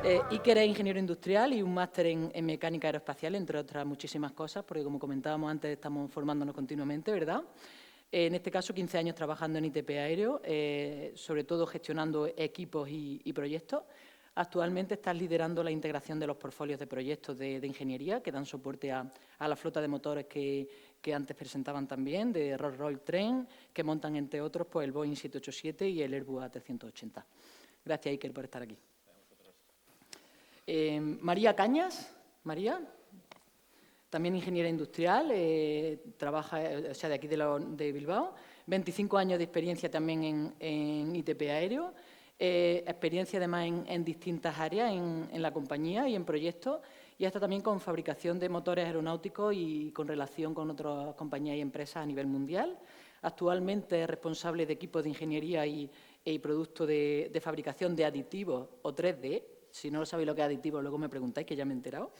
Iker es ingeniero industrial y un máster en mecánica aeroespacial, entre otras muchísimas cosas, porque como comentábamos antes, estamos formándonos continuamente, ¿verdad? En este caso, 15 años trabajando en ITP Aéreo, sobre todo gestionando equipos y proyectos. Actualmente estás liderando la integración de los portfolios de proyectos de ingeniería que dan soporte a la flota de motores que antes presentaban también, de Rolls-Royce Trent, que montan, entre otros, pues, el Boeing 787 y el Airbus A380. Gracias, Iker, por estar aquí. María Cañas, María, también ingeniera industrial, trabaja, o sea, de aquí de Bilbao, 25 años de experiencia también en ITP Aéreo, experiencia además en distintas áreas en la compañía y en proyectos, y hasta también con fabricación de motores aeronáuticos y con relación con otras compañías y empresas a nivel mundial. Actualmente es responsable de equipos de ingeniería y productos de fabricación de aditivos o 3D. Si no sabéis lo que es aditivo, luego me preguntáis, que ya me he enterado.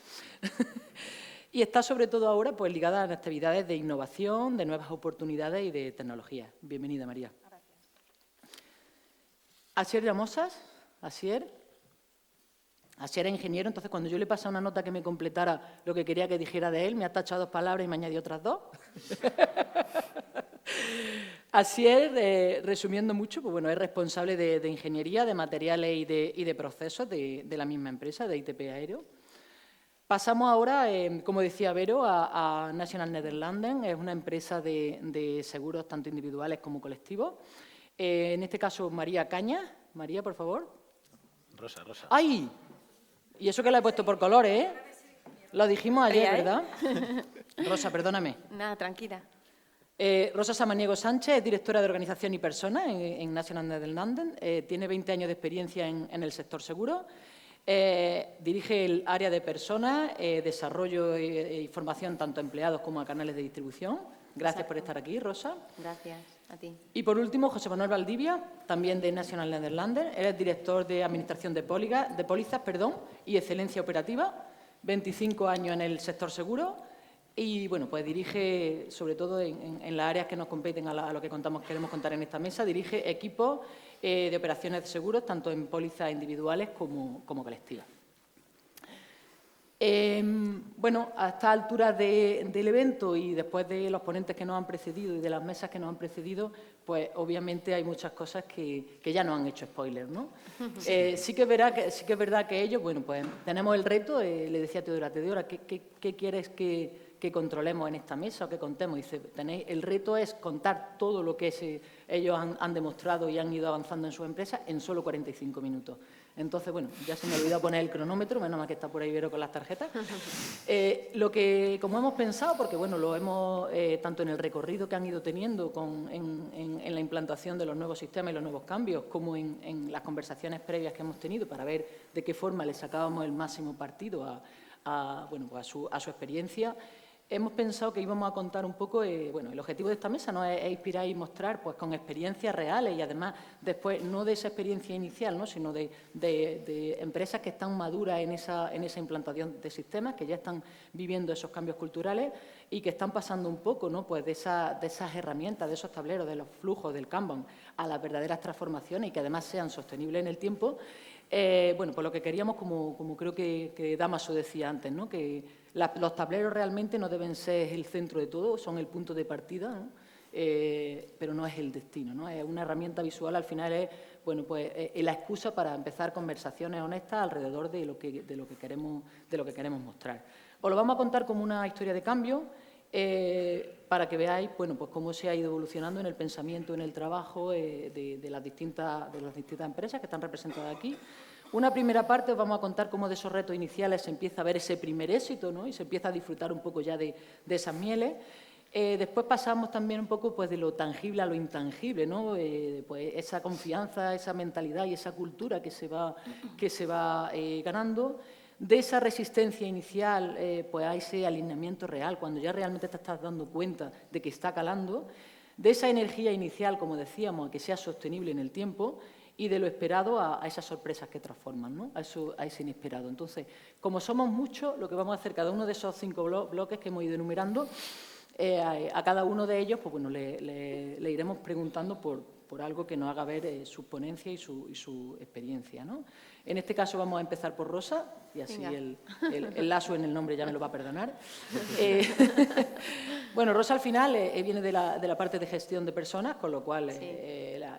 Y está sobre todo ahora pues, ligada a actividades de innovación, de nuevas oportunidades y de tecnología. Bienvenida, María. Gracias. Asier Llamosas. Asier es ingeniero, entonces cuando yo le pasé una nota que me completara lo que quería que dijera de él, me ha tachado 2 palabras y me añadió otras 2. Asier, resumiendo mucho, pues bueno, es responsable de ingeniería, de materiales y de procesos de la misma empresa, de ITP Aéreo. Pasamos ahora, como decía Vero, a National Nederlanden. Es una empresa de seguros tanto individuales como colectivos. En este caso, María Cañas. María, por favor. Rosa. ¡Ay! Y eso que la he puesto por colores, ¿eh? Lo dijimos ayer, ¿verdad? Rosa, perdóname. Nada, tranquila. Rosa Samaniego Sánchez es directora de Organización y Personas en National Nederlanden. Tiene 20 años de experiencia en el sector seguro. Dirige el área de personas, desarrollo y formación tanto a empleados como a canales de distribución. Gracias por estar aquí, Rosa. Gracias, a ti. Y por último, José Manuel Valdivia, también de National Nederlanden. Él es director de Administración de Pólizas y Excelencia Operativa, 25 años en el sector seguro. Y, bueno, pues dirige, sobre todo en las áreas que nos competen a lo que queremos contar en esta mesa, dirige equipos de operaciones de seguros, tanto en pólizas individuales como colectivas. Bueno, a estas alturas del evento y después de los ponentes que nos han precedido y de las mesas que nos han precedido, pues obviamente hay muchas cosas que ya nos han hecho spoilers, ¿no? Sí que es verdad que ellos, bueno, pues tenemos el reto, le decía a Teodora, ¿qué quieres que controlemos en esta mesa o que contemos? Dice, el reto es contar todo lo que ellos han demostrado y han ido avanzando en sus empresas en solo 45 minutos. Entonces, bueno, ya se me olvidó poner el cronómetro, menos mal que está por ahí Vero con las tarjetas. Como hemos pensado, porque bueno, lo hemos, tanto en el recorrido que han ido teniendo en la implantación de los nuevos sistemas y los nuevos cambios, como en las conversaciones previas que hemos tenido para ver de qué forma le sacábamos el máximo partido a su experiencia, hemos pensado que íbamos a contar un poco, bueno, el objetivo de esta mesa no es inspirar y mostrar pues, con experiencias reales y además después no de esa experiencia inicial, ¿no? Sino de empresas que están maduras en esa implantación de sistemas, que ya están viviendo esos cambios culturales y que están pasando un poco, ¿no? Pues de esas herramientas, de esos tableros, de los flujos del Kanban a las verdaderas transformaciones y que además sean sostenibles en el tiempo. Bueno, pues lo que queríamos, como creo que Damaso decía antes, ¿no? Que los tableros realmente no deben ser el centro de todo, son el punto de partida, ¿no? Pero no es el destino, ¿no? Es una herramienta visual, al final es, bueno, pues la excusa para empezar conversaciones honestas alrededor de lo que queremos mostrar. Os lo vamos a contar como una historia de cambio, para que veáis, bueno, pues cómo se ha ido evolucionando en el pensamiento, en el trabajo de las distintas empresas que están representadas aquí. Una primera parte os vamos a contar cómo de esos retos iniciales se empieza a ver ese primer éxito, ¿no? Y se empieza a disfrutar un poco ya de esas mieles. Después pasamos también un poco pues, de lo tangible a lo intangible, ¿no? Pues esa confianza, esa mentalidad y esa cultura que se va ganando. De esa resistencia inicial pues a ese alineamiento real, cuando ya realmente te estás dando cuenta de que está calando. De esa energía inicial, como decíamos, a que sea sostenible en el tiempo. Y de lo esperado a esas sorpresas que transforman, ¿no? a ese inesperado. Entonces, como somos muchos, lo que vamos a hacer, cada uno de esos 5 bloques que hemos ido enumerando, a cada uno de ellos, pues bueno, le iremos preguntando por por algo que nos haga ver su ponencia y su experiencia, ¿no? En este caso vamos a empezar por Rosa, y así el lazo en el nombre ya me lo va a perdonar. Bueno, Rosa al final viene de la parte de gestión de personas, con lo cual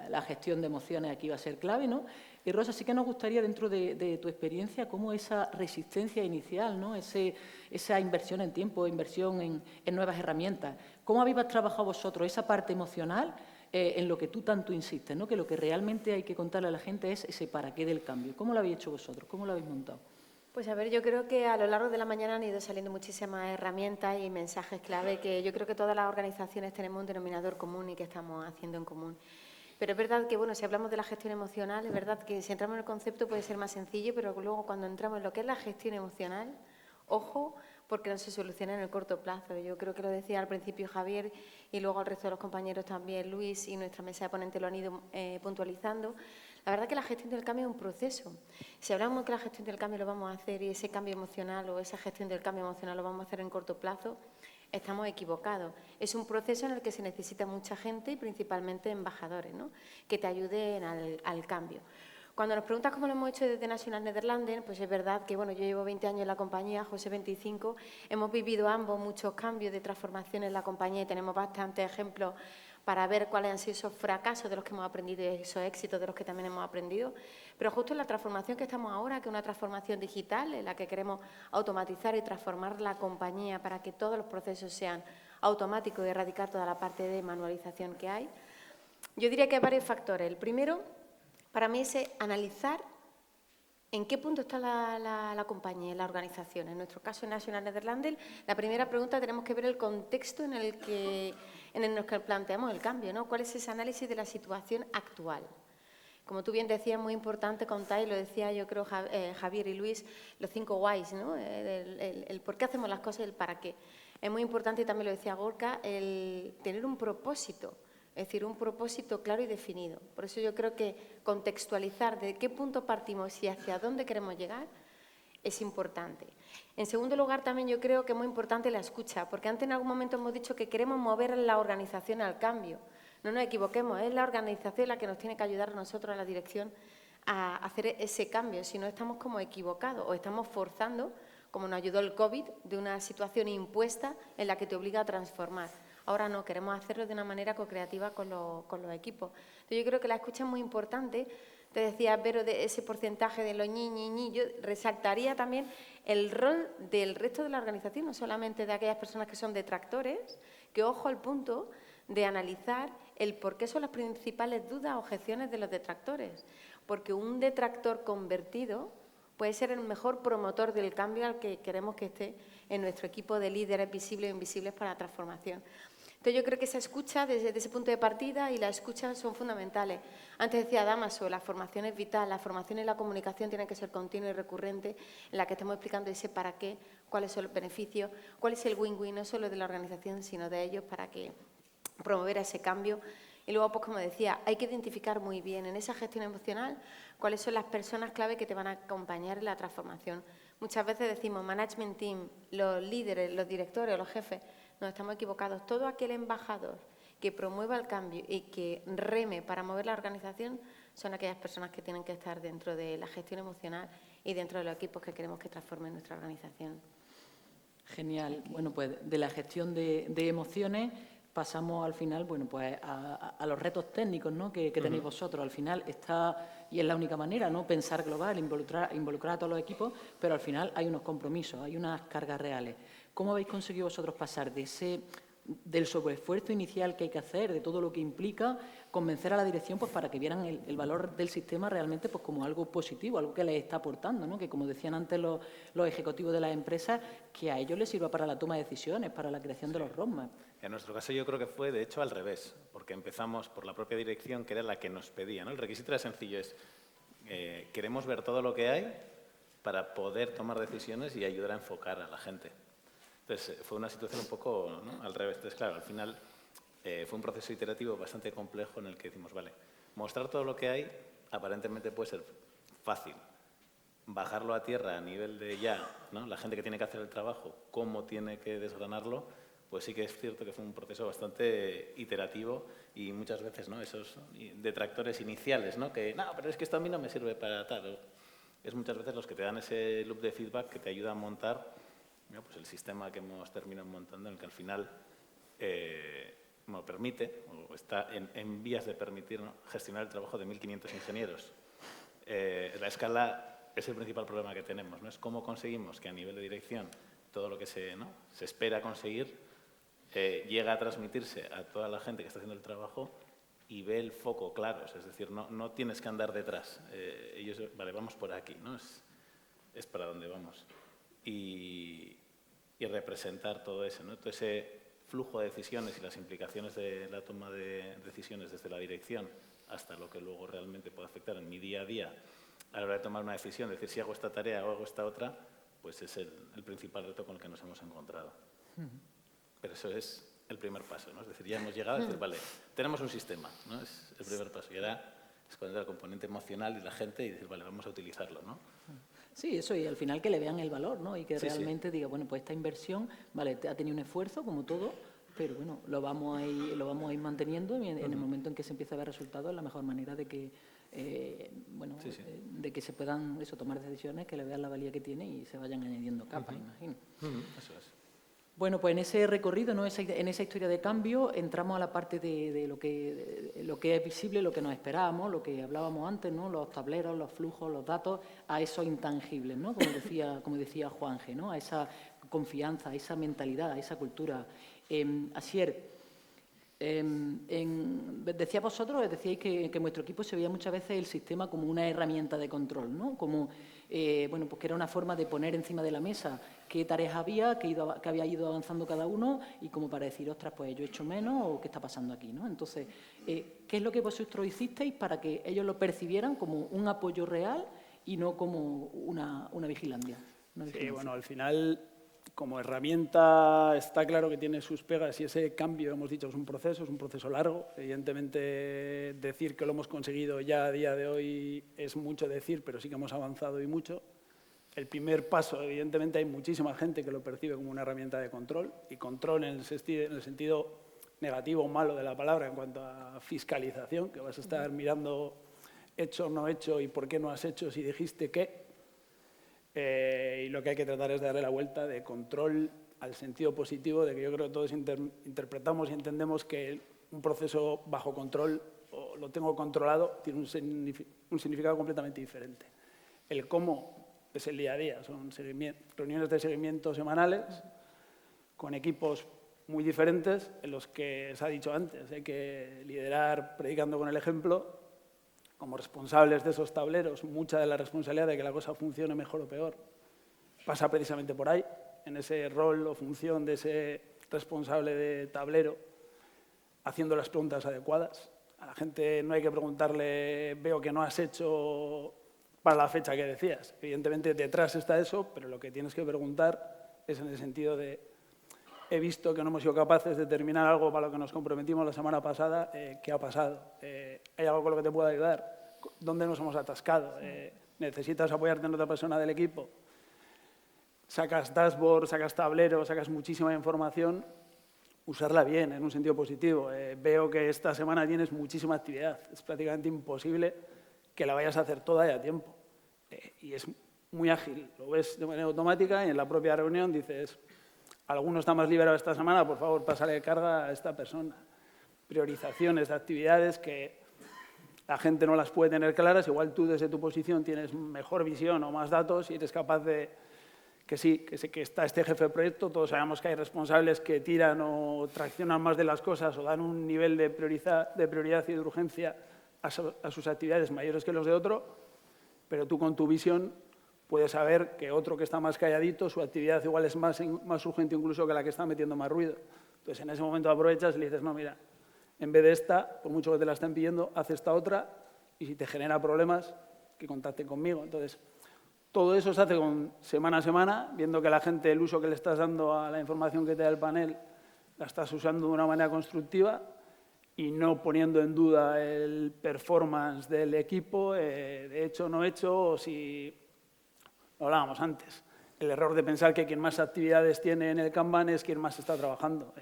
la gestión de emociones aquí va a ser clave, ¿no? Y Rosa, sí que nos gustaría, dentro de tu experiencia, cómo esa resistencia inicial, ¿no? Esa inversión en tiempo, inversión en nuevas herramientas, ¿cómo habéis trabajado vosotros esa parte emocional en lo que tú tanto insistes, ¿no? Que lo que realmente hay que contarle a la gente es ese para qué del cambio? ¿Cómo lo habéis hecho vosotros? ¿Cómo lo habéis montado? Pues a ver, yo creo que a lo largo de la mañana han ido saliendo muchísimas herramientas y mensajes clave que yo creo que todas las organizaciones tenemos un denominador común y que estamos haciendo en común. Pero es verdad que, bueno, si hablamos de la gestión emocional, es verdad que si entramos en el concepto puede ser más sencillo, pero luego cuando entramos en lo que es la gestión emocional, ojo, porque no se soluciona en el corto plazo. Yo creo que lo decía al principio Javier y luego el resto de los compañeros también, Luis y nuestra mesa de ponentes lo han ido puntualizando. La verdad que la gestión del cambio es un proceso. Si hablamos que la gestión del cambio lo vamos a hacer y ese cambio emocional o esa gestión del cambio emocional lo vamos a hacer en corto plazo, estamos equivocados. Es un proceso en el que se necesita mucha gente y principalmente embajadores, ¿no? Que te ayuden al cambio. Cuando nos preguntas cómo lo hemos hecho desde National Nederlanden, pues es verdad que, bueno, yo llevo 20 años en la compañía, José 25, hemos vivido ambos muchos cambios de transformación en la compañía y tenemos bastantes ejemplos para ver cuáles han sido esos fracasos de los que hemos aprendido y esos éxitos de los que también hemos aprendido. Pero justo en la transformación que estamos ahora, que es una transformación digital, en la que queremos automatizar y transformar la compañía para que todos los procesos sean automáticos y erradicar toda la parte de manualización que hay, yo diría que hay varios factores. El primero, para mí, es analizar en qué punto está la compañía, la organización. En nuestro caso, en National Nederlanden, la primera pregunta tenemos que ver el contexto en el que planteamos el cambio, ¿no? ¿Cuál es ese análisis de la situación actual? Como tú bien decías, muy importante contar, y lo decía yo creo Javier y Luis, los 5 whys, ¿no? El por qué hacemos las cosas y el para qué. Es muy importante, y también lo decía Gorka, el tener un propósito, es decir, un propósito claro y definido. Por eso yo creo que contextualizar de qué punto partimos y hacia dónde queremos llegar es importante. En segundo lugar, también yo creo que es muy importante la escucha, porque antes en algún momento hemos dicho que queremos mover la organización al cambio. No nos equivoquemos, es la organización la que nos tiene que ayudar a nosotros, a la dirección, a hacer ese cambio. Si no, estamos como equivocados o estamos forzando, como nos ayudó el COVID, de una situación impuesta en la que te obliga a transformar. Ahora no, queremos hacerlo de una manera co-creativa con los equipos. Entonces, yo creo que la escucha es muy importante. Te decía, Vero, de ese porcentaje de los ñi. Yo resaltaría también el rol del resto de la organización, no solamente de aquellas personas que son detractores, que ojo al punto de analizar el por qué son las principales dudas o objeciones de los detractores. Porque un detractor convertido puede ser el mejor promotor del cambio al que queremos que esté en nuestro equipo de líderes visibles e invisibles para la transformación. Entonces, yo creo que esa escucha, desde ese punto de partida, y la escucha son fundamentales. Antes decía Dámaso, la formación es vital, la formación y la comunicación tienen que ser continua y recurrente, en la que estemos explicando ese para qué, cuáles son los beneficios, cuál es el win-win, no solo de la organización, sino de ellos, para que promover ese cambio. Y luego, pues como decía, hay que identificar muy bien en esa gestión emocional cuáles son las personas clave que te van a acompañar en la transformación. Muchas veces decimos management team, los líderes, los directores o los jefes. Nos estamos equivocados. Todo aquel embajador que promueva el cambio y que reme para mover la organización son aquellas personas que tienen que estar dentro de la gestión emocional y dentro de los equipos que queremos que transformen nuestra organización. Genial. Bueno, pues de la gestión de emociones pasamos al final, bueno, pues a los retos técnicos, ¿no? que tenéis vosotros. Al final está, y es la única manera, ¿no? Pensar global, involucrar a todos los equipos, pero al final hay unos compromisos, hay unas cargas reales. ¿Cómo habéis conseguido vosotros pasar del sobreesfuerzo inicial que hay que hacer, de todo lo que implica, convencer a la dirección pues para que vieran el valor del sistema realmente pues como algo positivo, algo que les está aportando, ¿no? Que como decían antes los ejecutivos de las empresas, que a ellos les sirva para la toma de decisiones, para la creación de los roadmaps? En nuestro caso yo creo que fue, de hecho, al revés, porque empezamos por la propia dirección, que era la que nos pedía, ¿no? El requisito era sencillo, es queremos ver todo lo que hay para poder tomar decisiones y ayudar a enfocar a la gente. Entonces, fue una situación un poco, ¿no? Al revés. Entonces, claro, al final fue un proceso iterativo bastante complejo en el que decimos, vale, mostrar todo lo que hay aparentemente puede ser fácil. Bajarlo a tierra a nivel de ya, ¿no? La gente que tiene que hacer el trabajo, cómo tiene que desgranarlo, pues sí que es cierto que fue un proceso bastante iterativo y muchas veces, ¿no?, esos detractores iniciales, ¿no?, que no, pero es que esto a mí no me sirve para tal. Es muchas veces los que te dan ese loop de feedback que te ayuda a montar, ¿no?, pues el sistema que hemos terminado montando, en el que al final permite, o está en vías de permitir, ¿no?, gestionar el trabajo de 1.500 ingenieros. La escala es el principal problema que tenemos, ¿no? Es cómo conseguimos que a nivel de dirección todo lo que se espera conseguir llega a transmitirse a toda la gente que está haciendo el trabajo y ve el foco claro. Es decir, no tienes que andar detrás. Ellos, vale, vamos por aquí, ¿no? Es para donde vamos. Y representar todo eso, ¿no? Todo ese flujo de decisiones y las implicaciones de la toma de decisiones desde la dirección hasta lo que luego realmente puede afectar en mi día a día a la hora de tomar una decisión, decir si hago esta tarea o hago esta otra, pues es el principal reto con el que nos hemos encontrado. Pero eso es el primer paso, ¿no? Es decir, ya hemos llegado a decir, vale, tenemos un sistema, ¿no? Es el primer paso. Y ahora es cuando el componente emocional y la gente y decir, vale, vamos a utilizarlo, ¿no? Sí, eso, y al final que le vean el valor, ¿no? Y que Sí, realmente diga, bueno, pues esta inversión, vale, ha tenido un esfuerzo, como todo, pero bueno, lo vamos a ir manteniendo y en el momento en que se empiece a ver resultados es la mejor manera de que, de que se puedan tomar decisiones que le vean la valía que tiene y se vayan añadiendo capas, imagino. Eso es. Bueno, pues en ese recorrido, ¿no?, en esa historia de cambio, entramos a la parte de lo que es visible, lo que nos esperábamos, lo que hablábamos antes, ¿no?, los tableros, los flujos, los datos, a esos intangibles, ¿no?, como decía Juanje, ¿no?, a esa confianza, a esa mentalidad, a esa cultura. Asier, decíais vosotros, decíais que en vuestro equipo se veía muchas veces el sistema como una herramienta de control, ¿no?, como pues que era una forma de poner encima de la mesa qué tareas había, que había ido avanzando cada uno y como para decir, ostras, pues yo he hecho menos o qué está pasando aquí, ¿no? Entonces, ¿qué es lo que vosotros hicisteis para que ellos lo percibieran como un apoyo real y no como una vigilancia? Sí, bueno, al final, como herramienta, está claro que tiene sus pegas y ese cambio, hemos dicho, es un proceso largo. Evidentemente, decir que lo hemos conseguido ya a día de hoy es mucho decir, pero sí que hemos avanzado y mucho. El primer paso, evidentemente, hay muchísima gente que lo percibe como una herramienta de control, y control en el sentido negativo o malo de la palabra en cuanto a fiscalización, que vas a estar mirando hecho o no hecho y por qué no has hecho si dijiste qué. Y lo que hay que tratar es darle la vuelta de control al sentido positivo, de que yo creo que todos interpretamos y entendemos que un proceso bajo control, o lo tengo controlado, tiene un significado completamente diferente. El cómo es el día a día, son reuniones de seguimiento semanales con equipos muy diferentes en los que, se ha dicho antes, hay que liderar predicando con el ejemplo. Como responsables de esos tableros, mucha de la responsabilidad de que la cosa funcione mejor o peor pasa precisamente por ahí, en ese rol o función de ese responsable de tablero, haciendo las preguntas adecuadas. A la gente no hay que preguntarle, veo que no has hecho para la fecha que decías. Evidentemente detrás está eso, pero lo que tienes que preguntar es en el sentido de, he visto que no hemos sido capaces de terminar algo para lo que nos comprometimos la semana pasada, ¿qué ha pasado? ¿Hay algo con lo que te pueda ayudar? ¿Dónde nos hemos atascado? ¿Necesitas apoyarte en otra persona del equipo? Sacas dashboard, sacas tablero, sacas muchísima información, usarla bien, en un sentido positivo. Veo que esta semana tienes muchísima actividad, es prácticamente imposible que la vayas a hacer toda y a tiempo. Y es muy ágil, lo ves de manera automática y en la propia reunión dices, alguno está más liberado esta semana, por favor, pásale carga a esta persona. Priorizaciones de actividades que la gente no las puede tener claras, igual tú desde tu posición tienes mejor visión o más datos y eres capaz de que sí, que está este jefe de proyecto, todos sabemos que hay responsables que tiran o traccionan más de las cosas o dan un nivel de prioridad y de urgencia a sus actividades mayores que los de otro, pero tú con tu visión puedes saber que otro que está más calladito, su actividad igual es más urgente incluso que la que está metiendo más ruido. Entonces, en ese momento aprovechas y le dices, no, mira, en vez de esta, por mucho que te la estén pidiendo, haz esta otra y si te genera problemas, que contacten conmigo. Entonces, todo eso se hace semana a semana, viendo que la gente, el uso que le estás dando a la información que te da el panel, la estás usando de una manera constructiva y no poniendo en duda el performance del equipo, de hecho o no hecho, o si lo hablábamos antes. el error de pensar que quien más actividades tiene en el Kanban es quien más está trabajando.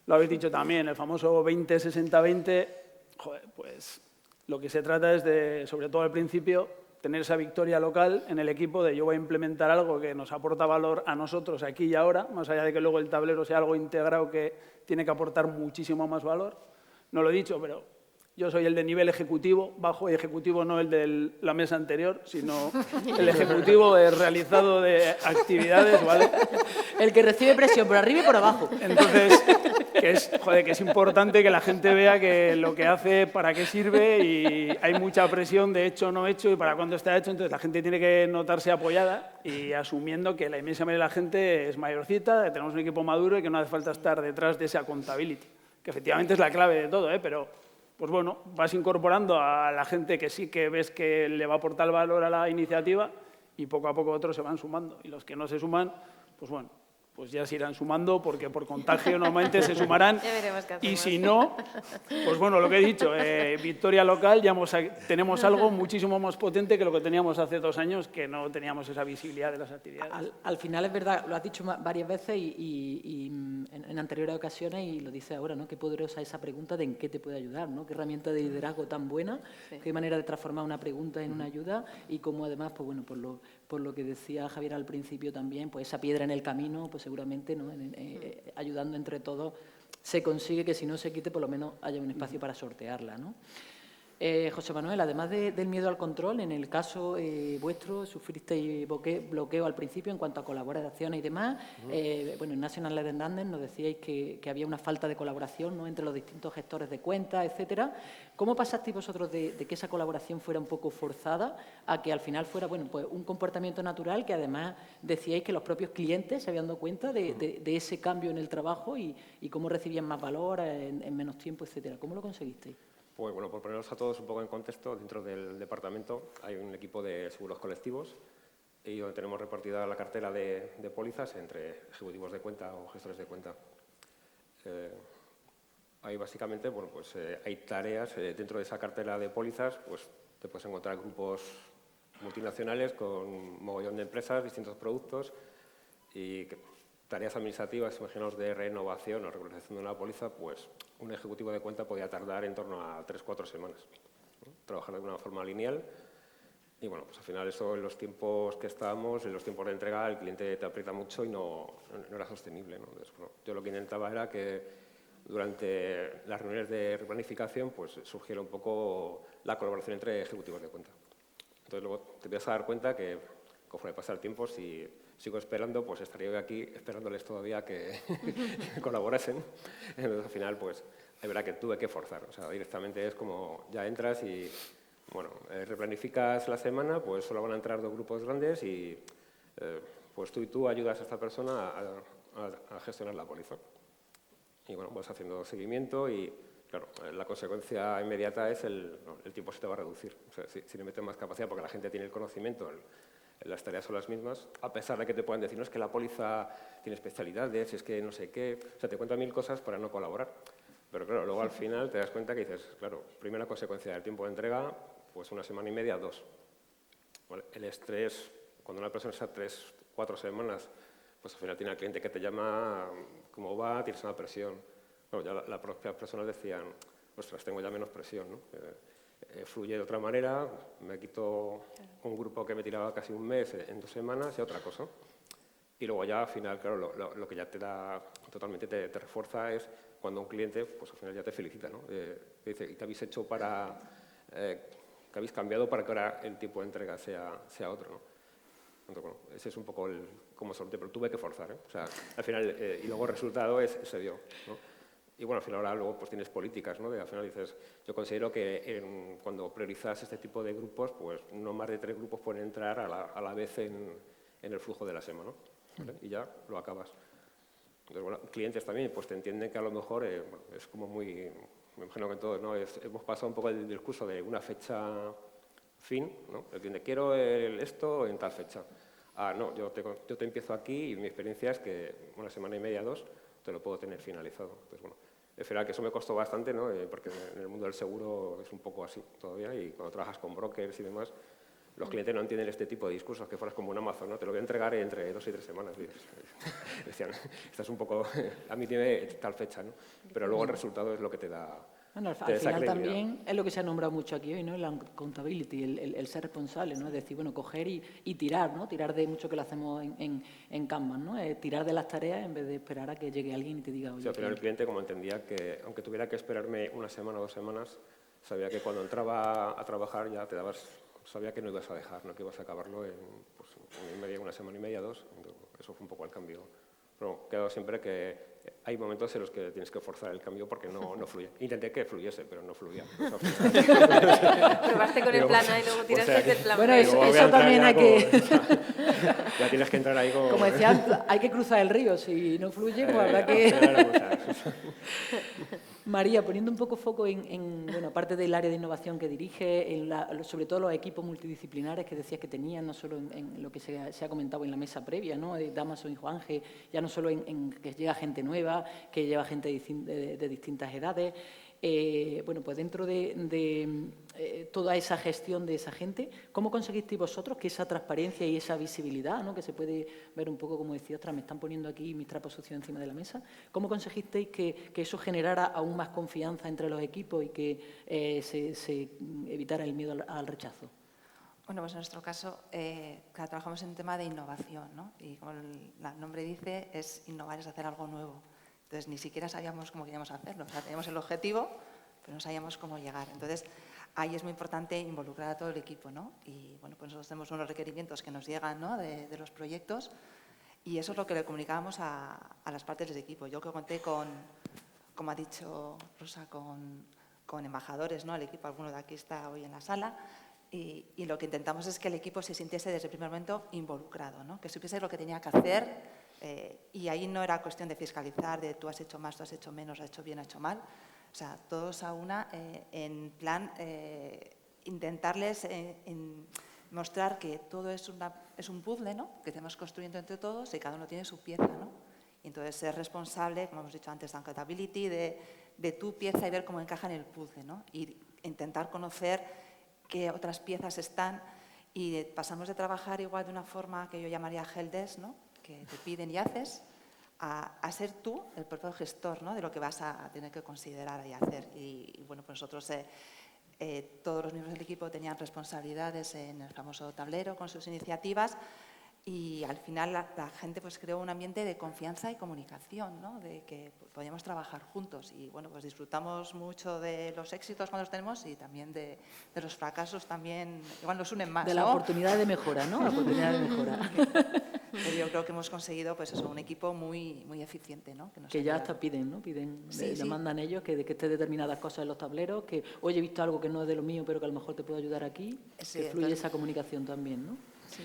Lo habéis dicho también, el famoso 20-60-20, joder, pues lo que se trata es de, sobre todo al principio, tener esa victoria local en el equipo de yo voy a implementar algo que nos aporta valor a nosotros aquí y ahora, más allá de que luego el tablero sea algo integrado que tiene que aportar muchísimo más valor. No lo he dicho, pero yo soy el de nivel ejecutivo, bajo y ejecutivo, no el de la mesa anterior, sino el ejecutivo realizado de actividades, ¿vale? El que recibe presión por arriba y por abajo. Entonces, que es importante que la gente vea que lo que hace, para qué sirve, y hay mucha presión de hecho o no hecho y para cuándo está hecho. Entonces, la gente tiene que notarse apoyada y asumiendo que la inmensa mayoría de la gente es mayorcita, que tenemos un equipo maduro y que no hace falta estar detrás de esa accountability, que efectivamente es la clave de todo, pero pues bueno, vas incorporando a la gente que sí que ves que le va a aportar valor a la iniciativa y poco a poco otros se van sumando. Y los que no se suman, pues bueno, pues ya se irán sumando porque por contagio normalmente se sumarán. Ya veremos qué hacemos. Y si no, pues bueno, lo que he dicho, victoria local, ya tenemos algo muchísimo más potente que lo que teníamos hace 2 años, que no teníamos esa visibilidad de las actividades. Al final es verdad, lo has dicho varias veces y en anteriores ocasiones y lo dices ahora, ¿no? Qué poderosa esa pregunta de en qué te puede ayudar, ¿no? Qué herramienta de liderazgo tan buena, qué manera de transformar una pregunta en una ayuda y cómo además, pues bueno, por lo que decía Javier al principio también, pues esa piedra en el camino, pues seguramente, ¿no? Ayudando entre todos se consigue que si no se quite, por lo menos haya un espacio para sortearla, ¿no? José Manuel, además del miedo al control, en el caso vuestro, sufristeis bloqueo al principio en cuanto a colaboraciones y demás. Bueno, en National Lead Standards nos decíais que había una falta de colaboración, ¿no? Entre los distintos gestores de cuentas, etcétera. ¿Cómo pasasteis vosotros de que esa colaboración fuera un poco forzada a que al final fuera, bueno, pues un comportamiento natural que además decíais que los propios clientes se habían dado cuenta de ese cambio en el trabajo y cómo recibían más valor en menos tiempo, etcétera? ¿Cómo lo conseguisteis? Pues bueno, por ponernos a todos un poco en contexto, dentro del departamento hay un equipo de seguros colectivos y donde tenemos repartida la cartera de pólizas entre ejecutivos de cuenta o gestores de cuenta. Ahí básicamente, bueno, pues hay tareas dentro de esa cartera de pólizas, pues te puedes encontrar grupos multinacionales con mogollón de empresas, distintos productos y tareas administrativas, imaginaos de renovación o regularización de una póliza, pues un ejecutivo de cuenta podía tardar en torno a 3-4 semanas, ¿no? Trabajar de una forma lineal y bueno, pues al final eso en los tiempos que estábamos, en los tiempos de entrega, el cliente te aprieta mucho y no era sostenible, ¿no? Entonces, bueno, yo lo que intentaba era que durante las reuniones de replanificación pues surgiera un poco la colaboración entre ejecutivos de cuenta. Entonces luego te empiezas a dar cuenta que conforme pasa el tiempo, si sigo esperando, pues estaría aquí esperándoles todavía que colaborasen. Entonces, al final, pues, es verdad que tuve que forzar. O sea, directamente es como, ya entras y, bueno, replanificas la semana, pues solo van a entrar 2 grupos grandes y, pues tú y tú ayudas a esta persona a gestionar la póliza. Y, bueno, vas haciendo seguimiento y, claro, la consecuencia inmediata es el tiempo se te va a reducir. O sea, si le metes más capacidad, porque la gente tiene el conocimiento, las tareas son las mismas, a pesar de que te puedan decir, no, es que la póliza tiene especialidades, es que no sé qué, o sea, te cuentan 1000 cosas para no colaborar. Pero claro, luego al final te das cuenta que dices, claro, primera consecuencia del tiempo de entrega, pues 1 semana y media, 2. ¿Vale? El estrés, cuando una persona está 3-4 semanas, pues al final tiene al cliente que te llama, ¿cómo va? Tienes una presión. Bueno, ya las propias personas decían, ostras, tengo ya menos presión, ¿no? Fluye de otra manera, me quito un grupo que me tiraba casi un mes en 2 semanas y otra cosa. Y luego ya al final, claro, lo que ya te da totalmente, te refuerza es cuando un cliente, pues al final ya te felicita, ¿no? Te dice, ¿y qué habéis hecho para, qué habéis cambiado para que ahora el tiempo de entrega sea otro, ¿no? Entonces, bueno, ese es un poco como sorteo, pero tuve que forzar, ¿eh? O sea, al final, y luego el resultado se dio, ¿no? Y bueno, al final ahora luego pues tienes políticas, ¿no? Al final dices, yo considero que cuando priorizas este tipo de grupos, pues no más de 3 grupos pueden entrar a la vez en el flujo de la semana, ¿no? ¿Vale? Y ya lo acabas. Entonces, bueno, clientes también pues te entienden que a lo mejor bueno, es como muy, me imagino que todos, ¿no? Hemos pasado un poco el discurso de una fecha fin, ¿no? El cliente, quiero esto en tal fecha. Ah, no, yo te empiezo aquí y mi experiencia es que 1 semana y media, 2, te lo puedo tener finalizado. Entonces, bueno, es verdad que eso me costó bastante, ¿no? Porque en el mundo del seguro es un poco así todavía y cuando trabajas con brokers y demás, Los clientes no entienden este tipo de discursos, que fueras como un Amazon, ¿no? Te lo voy a entregar entre 2 y 3 semanas. Decían, estás un poco, a mí tiene tal fecha, ¿no? Pero luego el resultado es lo que te da. Bueno, al esa final credibilidad. también es lo que se ha nombrado mucho aquí hoy, ¿no? El accountability, el ser responsable, ¿no? Es decir, bueno, coger y tirar, ¿no? Tirar de mucho que lo hacemos en Kanban, ¿no? Tirar de las tareas en vez de esperar a que llegue alguien y te diga, oye... Sí, al final el cliente, como entendía que, aunque tuviera que esperarme 1 semana o 2 semanas, sabía que cuando entraba a trabajar ya te dabas, sabía que no ibas a dejar, ¿no? Que ibas a acabarlo en pues, 1 semana y media, 2. Eso fue un poco el cambio. Pero quedó siempre que hay momentos en los que tienes que forzar el cambio porque no fluye. Intenté que fluyese, pero no fluía. Probaste con el plan A y luego tiraste del plan B. Bueno, eso también hay que... Ya tienes que entrar ahí Como decía, hay que cruzar el río. Si no fluye, pues habrá que... María, poniendo un poco foco bueno, aparte del área de innovación que dirige, sobre todo los equipos multidisciplinares que decías que tenían, no solo en lo que se ha comentado en la mesa previa, ¿no? De Damaso y Juanje, ya no solo en que llega gente nueva, que lleva gente de distintas edades. Bueno, pues dentro de toda esa gestión de esa gente, ¿cómo conseguisteis vosotros que esa transparencia y esa visibilidad, ¿no? Que se puede ver un poco, como decía, ostras, me están poniendo aquí mis trapos sucios encima de la mesa? ¿Cómo conseguisteis que eso generara aún más confianza entre los equipos y que se evitara el miedo al rechazo? Bueno, pues en nuestro caso, claro, trabajamos en un tema de innovación, ¿no? Y como el nombre dice, es innovar, es hacer algo nuevo. Entonces, ni siquiera sabíamos cómo queríamos hacerlo. O sea, teníamos el objetivo, pero no sabíamos cómo llegar. Entonces, ahí es muy importante involucrar a todo el equipo, ¿no? Y, bueno, pues nosotros tenemos unos requerimientos que nos llegan, ¿no? de los proyectos, y eso es lo que le comunicábamos a las partes del equipo. Yo que conté con, como ha dicho Rosa, con embajadores, ¿no? El equipo, alguno de aquí está hoy en la sala, y lo que intentamos es que el equipo se sintiese desde el primer momento involucrado, ¿no? Que supiese lo que tenía que hacer. Y ahí no era cuestión de fiscalizar, de tú has hecho más, tú has hecho menos, has hecho bien, has hecho mal. O sea, todos a una, en plan, intentarles mostrar que todo es un puzzle, ¿no? Que tenemos construyendo entre todos y cada uno tiene su pieza, ¿no? Y entonces ser responsable, como hemos dicho antes, de accountability, de tu pieza y ver cómo encaja en el puzzle, ¿no? Y intentar conocer qué otras piezas están, y pasamos de trabajar igual de una forma que yo llamaría helpdesk, ¿no? Que te piden y haces, a ser tú el propio gestor, ¿no? De lo que vas a tener que considerar y hacer. Y bueno, pues nosotros, todos los miembros del equipo tenían responsabilidades en el famoso tablero con sus iniciativas, y al final la gente pues creó un ambiente de confianza y comunicación, ¿no? De que podíamos trabajar juntos, y bueno, pues disfrutamos mucho de los éxitos cuando los tenemos, y también de los fracasos también, igual nos unen más, de la ¿no? oportunidad de mejora, ¿no? La oportunidad de mejora. Pero yo creo que hemos conseguido, pues eso, un equipo muy, muy eficiente, ¿no? Que ya hasta piden, ¿no? Piden, sí, le mandan ellos que esté determinadas cosas en los tableros, que oye, he visto algo que no es de lo mío, pero que a lo mejor te puedo ayudar aquí, Sí, que fluye entonces, esa comunicación también, ¿no? sí.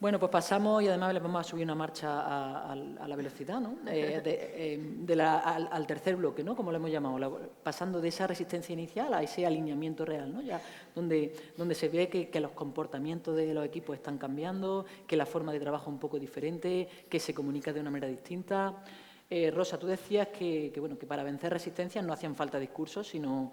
Bueno, pues pasamos, y además le vamos a subir una marcha a la velocidad, ¿no? Al tercer bloque, ¿no? Como lo hemos llamado, pasando de esa resistencia inicial a ese alineamiento real, ¿no? Ya donde se ve que los comportamientos de los equipos están cambiando, que la forma de trabajo es un poco diferente, que se comunica de una manera distinta. Rosa, tú decías que para vencer resistencias no hacían falta discursos, sino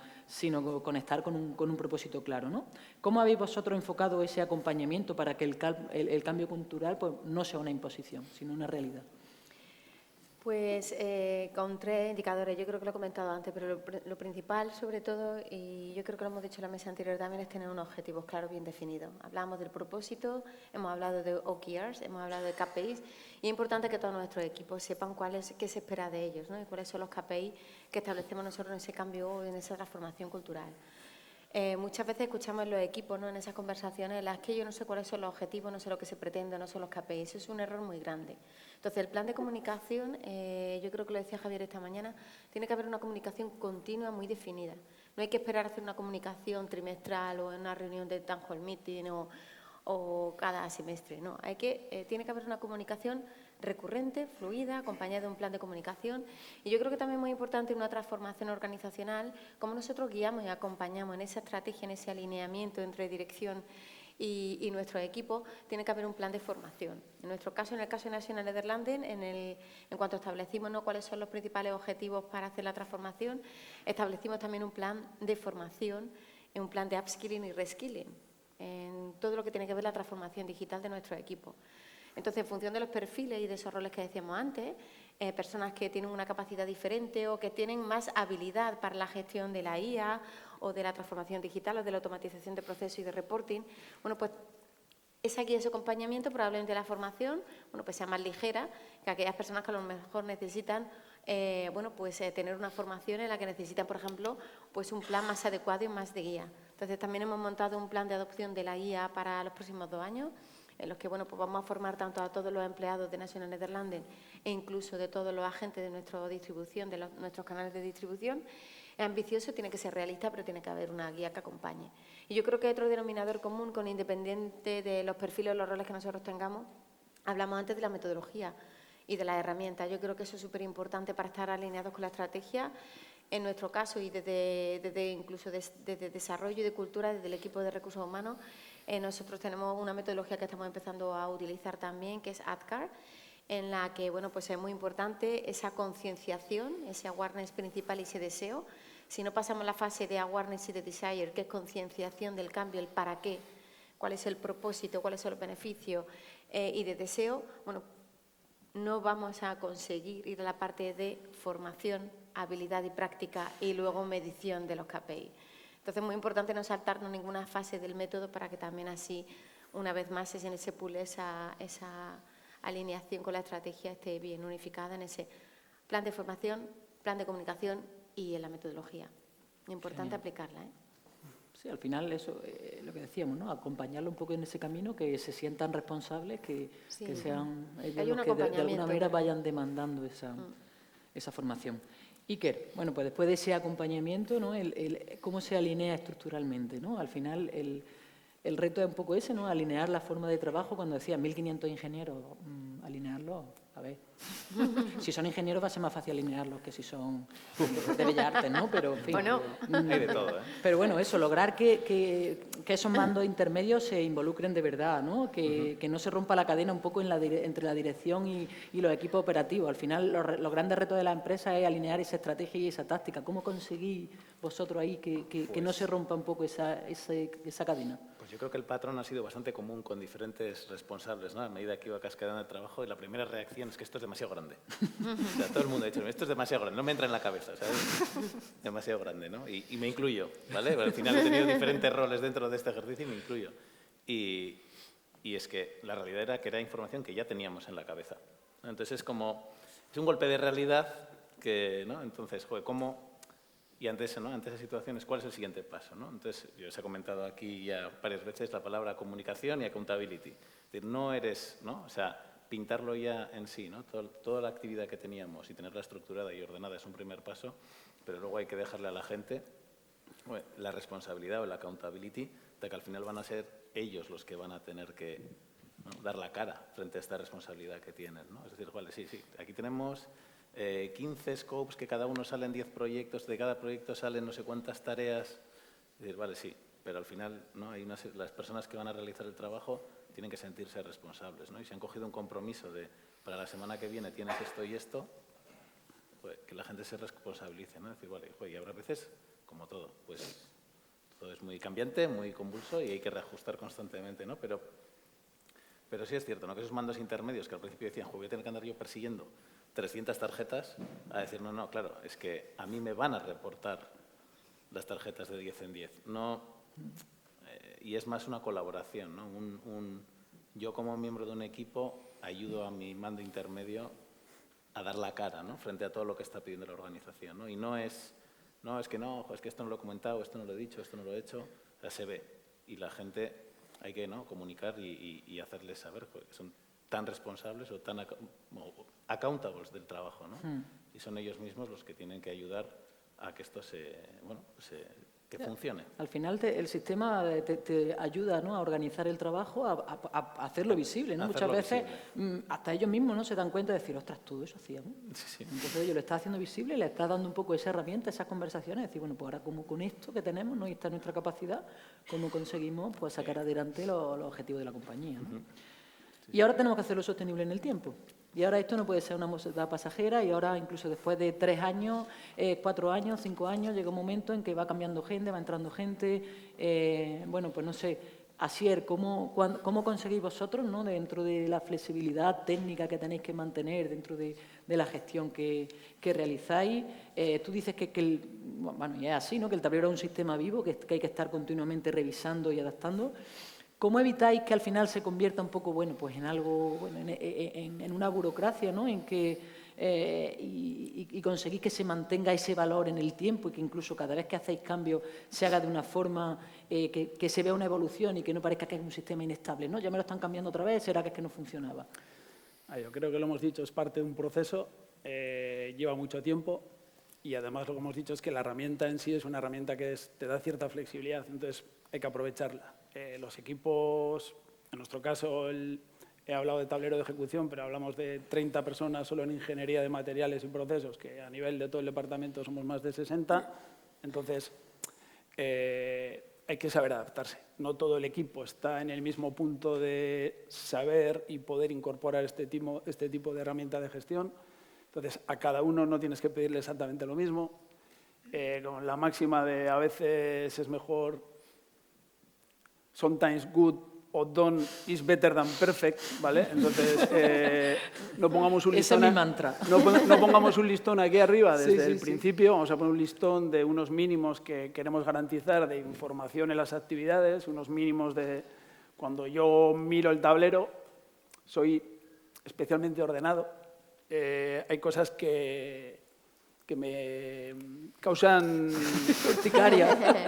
conectar con un propósito claro, ¿no? ¿Cómo habéis vosotros enfocado ese acompañamiento para que el cambio cultural pues, no sea una imposición, sino una realidad? Pues con 3 indicadores, yo creo que lo he comentado antes, pero lo principal sobre todo, y yo creo que lo hemos dicho en la mesa anterior también, es tener unos objetivos claros, bien definidos. Hablamos del propósito, hemos hablado de OKRs, hemos hablado de KPIs, y es importante que todos nuestros equipos sepan qué se espera de ellos, ¿no? Y cuáles son los KPIs que establecemos nosotros en ese cambio, en esa transformación cultural. Muchas veces escuchamos en los equipos, ¿no? En esas conversaciones en las que yo no sé cuáles son los objetivos, no sé lo que se pretende, no sé los KPIs. Eso es un error muy grande. Entonces, el plan de comunicación, yo creo que lo decía Javier esta mañana, tiene que haber una comunicación continua muy definida. No hay que esperar a hacer una comunicación trimestral o en una reunión de town hall meeting o cada semestre. No, tiene que haber una comunicación recurrente, fluida, acompañada de un plan de comunicación. Y yo creo que también es muy importante una transformación organizacional, como nosotros guiamos y acompañamos en esa estrategia, en ese alineamiento entre dirección y nuestro equipo, tiene que haber un plan de formación. En nuestro caso, en el caso de National Nederlanden, en cuanto establecimos, ¿no?, cuáles son los principales objetivos para hacer la transformación, establecimos también un plan de formación, un plan de upskilling y reskilling. en todo lo que tiene que ver la transformación digital de nuestros equipos. Entonces, en función de los perfiles y de esos roles que decíamos antes, personas que tienen una capacidad diferente o que tienen más habilidad para la gestión de la IA o de la transformación digital o de la automatización de procesos y de reporting, bueno, pues esa guía, ese acompañamiento, probablemente la formación, bueno, pues sea más ligera que aquellas personas que a lo mejor necesitan, bueno, pues tener una formación en la que necesitan, por ejemplo, pues un plan más adecuado y más de guía. Entonces, también hemos montado un plan de adopción de la IA para los próximos 2 años, en los que, bueno, pues vamos a formar tanto a todos los empleados de National Nederlanden e incluso de todos los agentes de nuestra distribución, de nuestros canales de distribución. Es ambicioso, tiene que ser realista, pero tiene que haber una guía que acompañe. Y yo creo que otro denominador común, con independiente de los perfiles o los roles que nosotros tengamos, hablamos antes de la metodología y de las herramientas. Yo creo que eso es súper importante para estar alineados con la estrategia. En nuestro caso, y incluso desde desarrollo y de cultura, desde el equipo de recursos humanos, nosotros tenemos una metodología que estamos empezando a utilizar también, que es ADCAR, en la que, bueno, pues es muy importante esa concienciación, ese awareness principal y ese deseo. Si no pasamos la fase de awareness y de desire, que es concienciación del cambio, el para qué, cuál es el propósito, cuáles son los beneficios y de deseo, bueno, no vamos a conseguir ir a la parte de formación, habilidad y práctica y luego medición de los KPI. Entonces, es muy importante no saltarnos ninguna fase del método para que también así, una vez más, en ese pool, esa alineación con la estrategia esté bien unificada en ese plan de formación, plan de comunicación y en la metodología. Importante aplicarla, ¿eh? Sí, al final eso lo que decíamos, ¿no? Acompañarlo un poco en ese camino, que se sientan responsables, que sean ellos los que de alguna manera vayan demandando esa formación. Iker, bueno, pues después de ese acompañamiento, ¿no? ¿Cómo se alinea estructuralmente, ¿no? Al final el reto es un poco ese, ¿no? Alinear la forma de trabajo. Cuando decía 1.500 ingenieros, alinearlos, a ver. Si son ingenieros va a ser más fácil alinearlos que si son de Bellas Artes, ¿no? Pero, en fin. Bueno. Hay de todo, ¿eh? Pero bueno, eso, lograr que esos mandos intermedios se involucren de verdad, ¿no? Que no se rompa la cadena un poco entre la dirección y los equipos operativos. Al final, los grandes retos de la empresa es alinear esa estrategia y esa táctica. ¿Cómo conseguís vosotros ahí que no se rompa un poco esa cadena? Pues yo creo que el patrón ha sido bastante común con diferentes responsables, ¿no? A medida que iba cascadando el trabajo, y la primera reacción es que esto es demasiado grande. O sea, todo el mundo ha dicho, esto es demasiado grande, no me entra en la cabeza, ¿sabes? Demasiado grande, ¿no? Y me incluyo, ¿vale? Pero al final he tenido diferentes roles dentro de este ejercicio y me incluyo. Y es que la realidad era que era información que ya teníamos en la cabeza, ¿no? Entonces es un golpe de realidad que, ¿no? Entonces, joder, ¿cómo...? Y ante eso, ¿no? Ante esas situaciones, ¿cuál es el siguiente paso, ¿no? Entonces, yo os he comentado aquí ya varias veces la palabra comunicación y accountability. Es decir, no eres, ¿no? O sea, pintarlo ya en sí, ¿no? Toda la actividad que teníamos y tenerla estructurada y ordenada es un primer paso, pero luego hay que dejarle a la gente la responsabilidad o la accountability de que al final van a ser ellos los que van a tener que, ¿no? Dar la cara frente a esta responsabilidad que tienen, ¿no? Es decir, vale, sí, aquí tenemos 15 scopes, que cada uno salen 10 proyectos, de cada proyecto salen no sé cuántas tareas. Es decir, vale, sí, pero al final, ¿no? Las personas que van a realizar el trabajo tienen que sentirse responsables, ¿no? Y si han cogido un compromiso de, para la semana que viene tienes esto y esto, pues que la gente se responsabilice, ¿no? Es decir, vale, y habrá veces, como todo, pues todo es muy cambiante, muy convulso y hay que reajustar constantemente, ¿no? Pero sí es cierto, ¿no? Que esos mandos intermedios que al principio decían, voy a tener que andar yo persiguiendo 300 tarjetas, a decir, no, claro, es que a mí me van a reportar las tarjetas de 10 en 10. No, y es más una colaboración, ¿no? Yo como miembro de un equipo ayudo a mi mando intermedio a dar la cara, ¿no? Frente a todo lo que está pidiendo la organización, ¿no? Y no es que esto no lo he comentado, esto no lo he dicho, esto no lo he hecho, ya se ve. Y la gente hay que, ¿no? Comunicar y hacerles saber que son tan responsables o tan accountables del trabajo, ¿no? Y son ellos mismos los que tienen que ayudar a que esto que funcione. Al final el sistema te ayuda, ¿no? A organizar el trabajo, a hacerlo visible, ¿no? Muchas veces hasta ellos mismos no se dan cuenta de decir, ostras, todo eso hacíamos. Sí. Entonces ellos lo están haciendo visible, le está dando un poco esa herramienta, esas conversaciones, decir, bueno, pues ahora como con esto que tenemos, ¿no? Y está nuestra capacidad, ¿cómo conseguimos pues sacar adelante los objetivos de la compañía, ¿no? Y ahora tenemos que hacerlo sostenible en el tiempo. Y ahora esto no puede ser una moda pasajera y ahora incluso después de 3 años, 4 años, 5 años, llega un momento en que va cambiando gente, va entrando gente, bueno, pues no sé, Asier, ¿cómo conseguís vosotros, ¿no?, dentro de la flexibilidad técnica que tenéis que mantener dentro de la gestión que realizáis? Tú dices bueno, y es así, ¿no?, que el tablero es un sistema vivo, que hay que estar continuamente revisando y adaptando. ¿Cómo evitáis que al final se convierta un poco, bueno, pues en algo, bueno, en una burocracia, ¿no?, en que y conseguís que se mantenga ese valor en el tiempo y que incluso cada vez que hacéis cambios se haga de una forma que se vea una evolución y que no parezca que es un sistema inestable, ¿no? Ya me lo están cambiando otra vez, ¿será que es que no funcionaba? Yo creo que lo hemos dicho, es parte de un proceso, lleva mucho tiempo y además lo que hemos dicho es que la herramienta en sí es una herramienta que te da cierta flexibilidad, entonces hay que aprovecharla. Los equipos, en nuestro caso, he hablado de tablero de ejecución, pero hablamos de 30 personas solo en ingeniería de materiales y procesos, que a nivel de todo el departamento somos más de 60. Entonces, hay que saber adaptarse. No todo el equipo está en el mismo punto de saber y poder incorporar este tipo de herramienta de gestión. Entonces, a cada uno no tienes que pedirle exactamente lo mismo. Con la máxima de a veces es mejor sometimes good o done is better than perfect, ¿vale? Entonces, no pongamos un listón. Ese es mi mantra. No pongamos un listón aquí arriba desde el sí. principio. Vamos a poner un listón de unos mínimos que queremos garantizar de información en las actividades, unos mínimos de... Cuando yo miro el tablero, soy especialmente ordenado. Hay cosas que me causan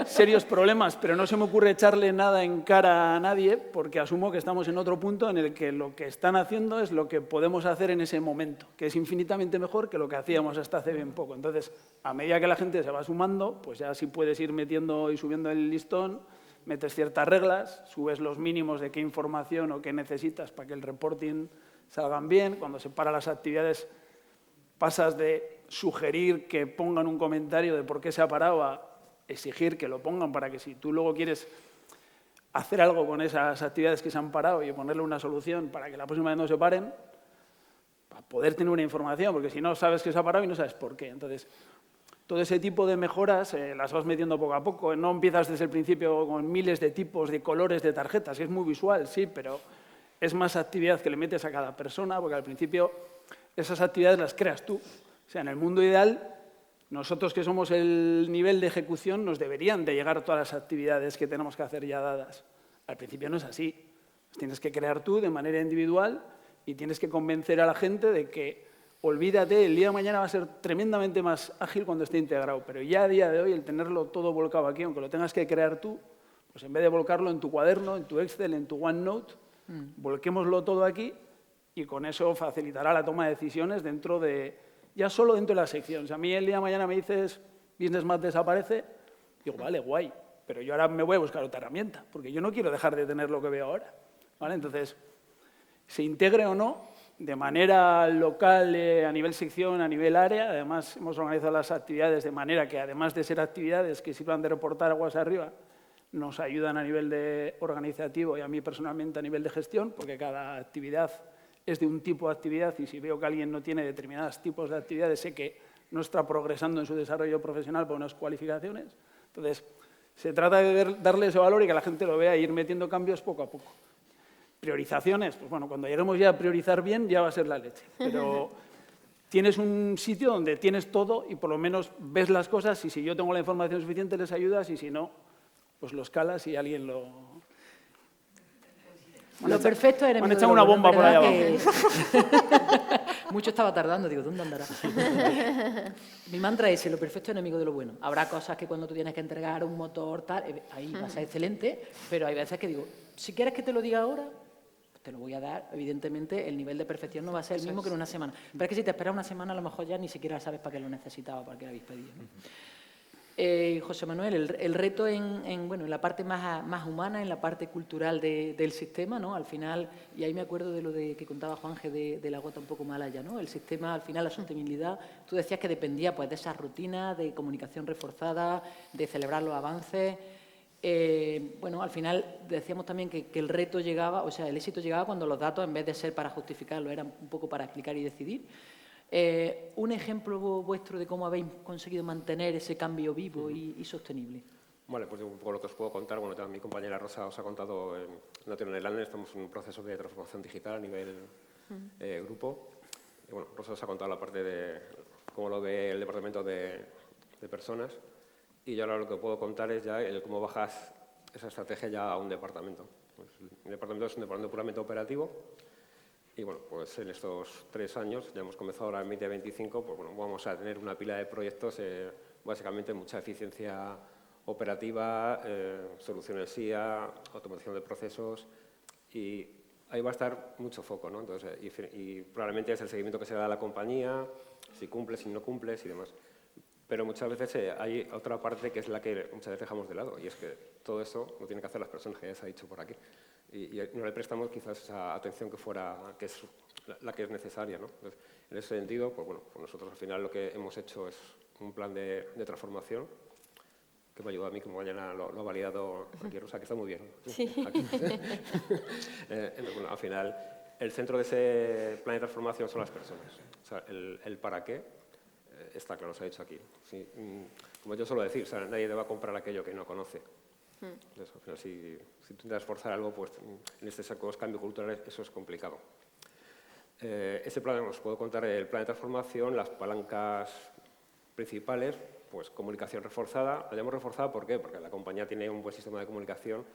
serios problemas, pero no se me ocurre echarle nada en cara a nadie porque asumo que estamos en otro punto en el que lo que están haciendo es lo que podemos hacer en ese momento, que es infinitamente mejor que lo que hacíamos hasta hace bien poco. Entonces, a medida que la gente se va sumando, pues ya sí puedes ir metiendo y subiendo el listón, metes ciertas reglas, subes los mínimos de qué información o qué necesitas para que el reporting salgan bien. Cuando se paran las actividades, pasas de sugerir que pongan un comentario de por qué se ha parado a exigir que lo pongan para que si tú luego quieres hacer algo con esas actividades que se han parado y ponerle una solución para que la próxima vez no se paren, para poder tener una información, porque si no sabes que se ha parado y no sabes por qué. Entonces, todo ese tipo de mejoras las vas metiendo poco a poco. No empiezas desde el principio con miles de tipos, de colores, de tarjetas, que es muy visual, sí, pero es más actividad que le metes a cada persona, porque al principio esas actividades las creas tú. O sea, en el mundo ideal, nosotros que somos el nivel de ejecución, nos deberían de llegar todas las actividades que tenemos que hacer ya dadas. Al principio no es así. Las tienes que crear tú de manera individual y tienes que convencer a la gente de que, olvídate, el día de mañana va a ser tremendamente más ágil cuando esté integrado, pero ya a día de hoy el tenerlo todo volcado aquí, aunque lo tengas que crear tú, pues en vez de volcarlo en tu cuaderno, en tu Excel, en tu OneNote, volquémoslo todo aquí y con eso facilitará la toma de decisiones dentro de... ya solo dentro de la sección. Si a mí el día de mañana me dices Business Map desaparece, digo, vale, guay, pero yo ahora me voy a buscar otra herramienta, porque yo no quiero dejar de tener lo que veo ahora, ¿vale? Entonces, se integre o no, de manera local, a nivel sección, a nivel área, además hemos organizado las actividades de manera que, además de ser actividades que sirvan de reportar aguas arriba, nos ayudan a nivel de organizativo y a mí personalmente a nivel de gestión, porque cada actividad es de un tipo de actividad y si veo que alguien no tiene determinados tipos de actividades, sé que no está progresando en su desarrollo profesional por unas cualificaciones. Entonces, se trata de darle ese valor y que la gente lo vea e ir metiendo cambios poco a poco. Priorizaciones, pues bueno, cuando lleguemos ya a priorizar bien ya va a ser la leche, pero tienes un sitio donde tienes todo y por lo menos ves las cosas y si yo tengo la información suficiente les ayudas y si no, pues lo escalas y alguien lo... Lo perfecto es enemigo Me han de echado lo una bueno, bomba por allá ¿verdad? Mucho estaba tardando, digo, ¿dónde andará? Mi mantra es ese, lo perfecto es enemigo de lo bueno. Habrá cosas que cuando tú tienes que entregar un motor, tal, ahí va a ser excelente, pero hay veces que digo, si quieres que te lo diga ahora, pues te lo voy a dar. Evidentemente, el nivel de perfección no va a ser el mismo que en una semana. Pero es que si te esperas una semana, a lo mejor ya ni siquiera sabes para qué lo necesitaba, para qué lo habéis pedido, ¿no? José Manuel, el reto en la parte más humana, en la parte cultural del sistema, ¿no? Al final, y ahí me acuerdo de lo que contaba Juanje de la gota un poco más allá, ¿no? El sistema, al final, la sostenibilidad, tú decías que dependía pues, de esas rutinas, de comunicación reforzada, de celebrar los avances. Al final decíamos también que el reto llegaba, o sea, el éxito llegaba cuando los datos, en vez de ser para justificarlo, eran un poco para explicar y decidir. Un ejemplo vuestro de cómo habéis conseguido mantener ese cambio vivo y sostenible. Vale, pues un poco lo que os puedo contar. Bueno, mi compañera Rosa os ha contado, en National Airlines estamos en un proceso de transformación digital a nivel grupo. Y bueno, Rosa os ha contado la parte de cómo lo ve el departamento de personas. Y yo ahora lo que puedo contar es ya el cómo bajas esa estrategia ya a un departamento. Pues el departamento es un departamento puramente operativo. Y bueno, pues en estos 3 años, ya hemos comenzado ahora en 2025, pues bueno, vamos a tener una pila de proyectos, básicamente mucha eficiencia operativa, soluciones SIA, automatización de procesos, y ahí va a estar mucho foco, ¿no? Entonces, y probablemente es el seguimiento que se da a la compañía, si cumple, si no cumple y demás. Pero muchas veces hay otra parte que es la que muchas veces dejamos de lado, y es que todo eso lo tienen que hacer las personas, que ya se ha dicho por aquí. Y no le prestamos quizás esa atención que es la que es necesaria, ¿no? Entonces, en ese sentido, pues bueno, pues nosotros al final lo que hemos hecho es un plan de transformación que me ayudó a mí, como mañana lo ha validado aquí Rosa, que está muy bien. Sí. Bueno, al final, el centro de ese plan de transformación son las personas. O sea, el para qué está claro, se ha dicho aquí. Sí, como yo suelo decir, o sea, nadie debe comprar aquello que no conoce. Entonces, al final, si tú intentas forzar algo, pues en estos cambios culturales eso es complicado. Ese plan, os puedo contar el plan de transformación, las palancas principales, pues comunicación reforzada. La llamo reforzada, ¿por qué? Porque la compañía tiene un buen sistema de comunicación,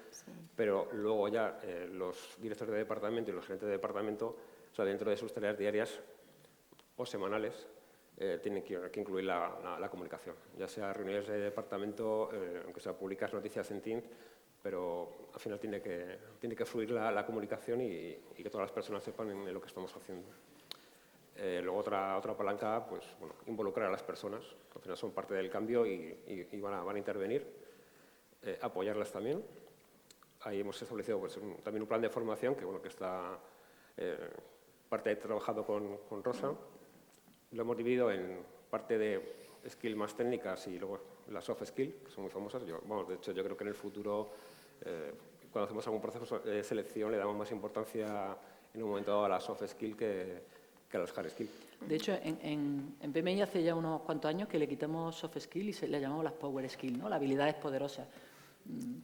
pero luego ya los directores de departamento y los gerentes de departamento, o sea, dentro de sus tareas diarias o semanales, tienen que incluir la comunicación, ya sea reuniones de departamento, aunque sea publicas noticias en Teams, pero al final tiene que fluir la comunicación y que todas las personas sepan en lo que estamos haciendo. Luego otra palanca, pues bueno, involucrar a las personas, que al final son parte del cambio y van a intervenir, apoyarlas también. Ahí hemos establecido pues, también un plan de formación que está parte de trabajado con Rosa. Lo hemos dividido en parte de skill más técnicas y luego las soft skills, que son muy famosas. De hecho, yo creo que en el futuro, cuando hacemos algún proceso de selección, le damos más importancia en un momento dado a las soft skills que a los hard skills. De hecho, en PMI hace ya unos cuantos años que le quitamos soft skills y le llamamos las power skills, ¿no? Las habilidades poderosas.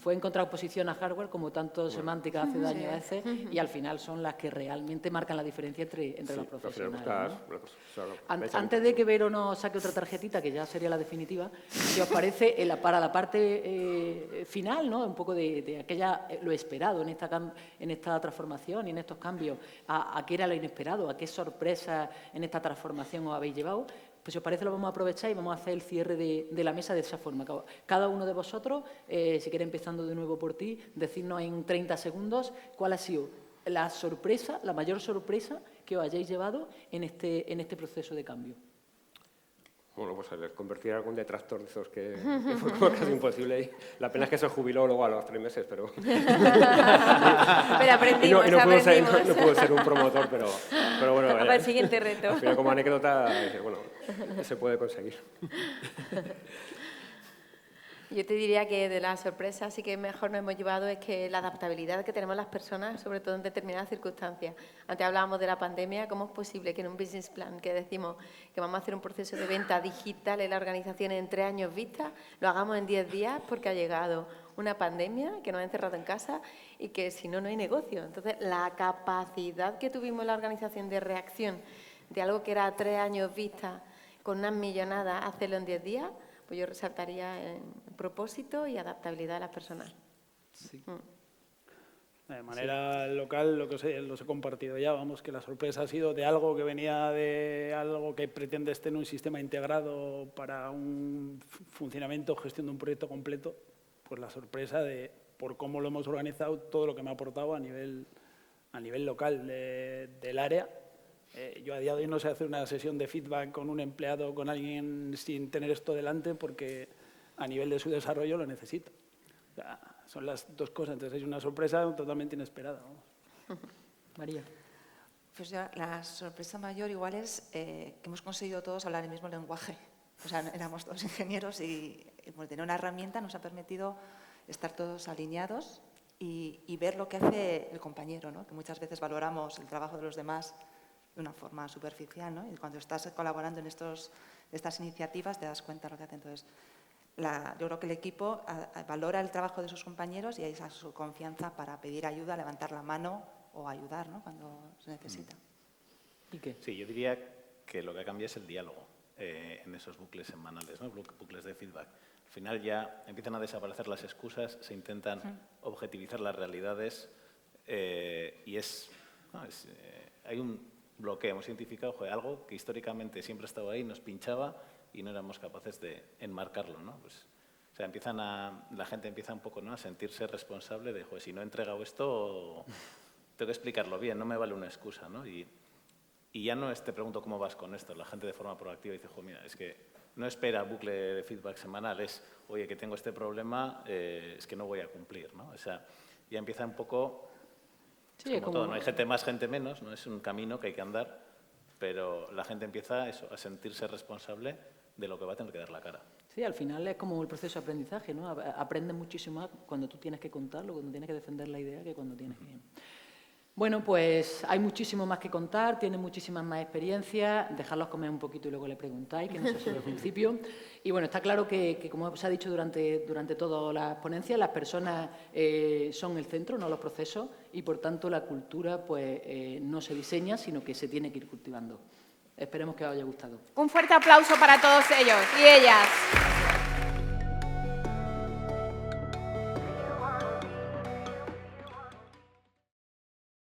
Fue encontrar oposición a hardware, como tanto semántica hace daño a veces, y al final son las que realmente marcan la diferencia entre los profesionales, ¿no? Antes de que Vero nos saque otra tarjetita, que ya sería la definitiva, si os parece, para la parte final, ¿no? Un poco de aquella, lo esperado en esta transformación y en estos cambios, a qué era lo inesperado, a qué sorpresa en esta transformación os habéis llevado. Pues si os parece lo vamos a aprovechar y vamos a hacer el cierre de la mesa de esa forma. Cada uno de vosotros, si queréis empezando de nuevo por ti, decirnos en 30 segundos cuál ha sido la sorpresa, la mayor sorpresa que os hayáis llevado en este proceso de cambio. Bueno, pues convertir algún detractor de esos que fue casi imposible. Y la pena es que se jubiló luego a los 3 meses, pero... Pero aprendimos, no pudo ser un promotor, pero bueno... Para el siguiente reto. Al final, como anécdota, bueno, se puede conseguir. Yo te diría que de las sorpresas sí que mejor nos hemos llevado es que la adaptabilidad que tenemos las personas, sobre todo en determinadas circunstancias. Antes hablábamos de la pandemia, ¿cómo es posible que en un business plan que decimos que vamos a hacer un proceso de venta digital en la organización en 3 años vista, lo hagamos en 10 días porque ha llegado una pandemia que nos ha encerrado en casa y que si no, no hay negocio? Entonces, la capacidad que tuvimos en la organización de reacción de algo que era a 3 años vista con unas millonadas, hacerlo en 10 días, pues yo resaltaría en propósito y adaptabilidad de las personas. Sí. De manera local, lo que los he compartido ya, vamos, que la sorpresa ha sido de algo que venía de algo que pretende estar en un sistema integrado para un funcionamiento, gestión de un proyecto completo, pues la sorpresa por cómo lo hemos organizado, todo lo que me ha aportado a nivel local del área. Yo a día de hoy no sé hacer una sesión de feedback con un empleado o con alguien sin tener esto delante porque a nivel de su desarrollo lo necesito. O sea, son las dos cosas, entonces es una sorpresa totalmente inesperada. Vamos. María. Pues ya, la sorpresa mayor igual es que hemos conseguido todos hablar el mismo lenguaje. O sea, éramos todos ingenieros y tener una herramienta nos ha permitido estar todos alineados y ver lo que hace el compañero, ¿no? Que muchas veces valoramos el trabajo de los demás de una forma superficial, ¿no? Y cuando estás colaborando en estas iniciativas te das cuenta de lo que hace. Entonces, yo creo que el equipo valora el trabajo de sus compañeros y hay esa su confianza para pedir ayuda, levantar la mano o ayudar, ¿no?, cuando se necesita. ¿Y qué? Sí, yo diría que lo que cambia es el diálogo en esos bucles semanales, ¿no?, bucles de feedback. Al final ya empiezan a desaparecer las excusas, se intentan objetivizar las realidades y hay un bloqueo. Hemos identificado algo que históricamente siempre ha estado ahí, nos pinchaba y no éramos capaces de enmarcarlo, ¿no? Pues, o sea, la gente empieza un poco, ¿no?, a sentirse responsable de, si no he entregado esto, tengo que explicarlo bien, no me vale una excusa, ¿no? Y ya no te pregunto cómo vas con esto, la gente de forma proactiva dice, mira, es que no espera bucle de feedback semanal, es, oye, que tengo este problema, es que no voy a cumplir, ¿no? O sea, ya empieza un poco, Sí, como todo, no hay gente más, gente menos, no es un camino que hay que andar, pero la gente empieza a sentirse responsable de lo que va a tener que dar la cara. Sí, al final es como el proceso de aprendizaje, ¿no? Aprendes muchísimo más cuando tú tienes que contarlo, cuando tienes que defender la idea, que cuando tienes que... Bueno, pues hay muchísimo más que contar, tienen muchísimas más experiencias, dejadlos comer un poquito y luego le preguntáis, que no sé si al principio. Y bueno, está claro que como se ha dicho durante todas las ponencias, las personas son el centro, no los procesos, y por tanto la cultura pues no se diseña, sino que se tiene que ir cultivando. Esperemos que os haya gustado. Un fuerte aplauso para todos ellos y ellas.